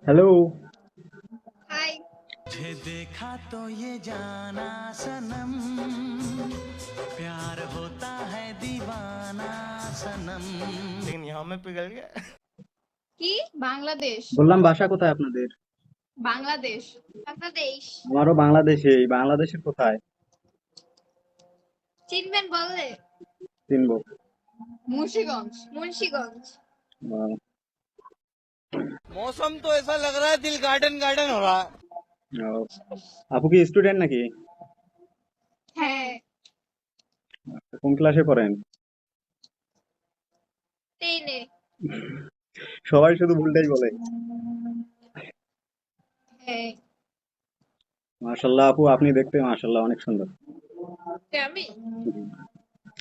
Hello. हाय। तुझे देखा तो ये जाना सनम, प्यार होता है दीवाना सनम। लेकिन यहाँ में पिघल गया। কি বাংলাদেশ? বললাম বাসা কোথায় আপনাদের? বাংলাদেশ। বাংলাদেশ। আমারও বাংলাদেশে। বাংলাদেশের কোথায়? চিনবেন বললে? চিনবো। মুন্সিগঞ্জ। মুন্সিগঞ্জ। আহ, मौसम तो ऐसा लग रहा है दिल गार्डन गार्डन हो रहा है। আহ, আপু কি স্টুডেন্ট নাকি? হ্যাঁ। কোন ক্লাসে পড়েন? 10-এ। সবাই শুধু ভুলটাই বলে। হ্যাঁ। মাশাআল্লাহ আপু, আপনি দেখতে মাশাআল্লাহ অনেক সুন্দর। কে আমি?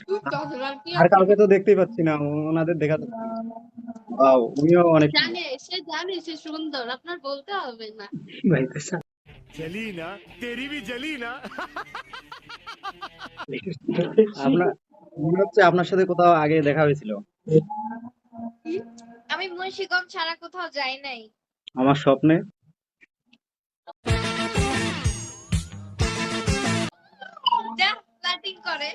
খুব চঞ্চল কি আর আপনি? কাউকে তো দেখতেই পাচ্ছি না, ওনাদের দেখা যাচ্ছে না। ওয়াও, উনিও অনেক সুন্দর। জানে সে সুন্দর, আপনার বলতে হবে না। ভাই তো जली ना, तेरी भी जली ना। আপনার মনে হচ্ছে আপনার সাথে কোথাও আগে দেখা হয়েছিল। কি? আমি মুন্সিগঞ্জ ছাড়া কোথাও যাই নাই। আমার স্বপ্নে। যা ফ্লার্টিং করে।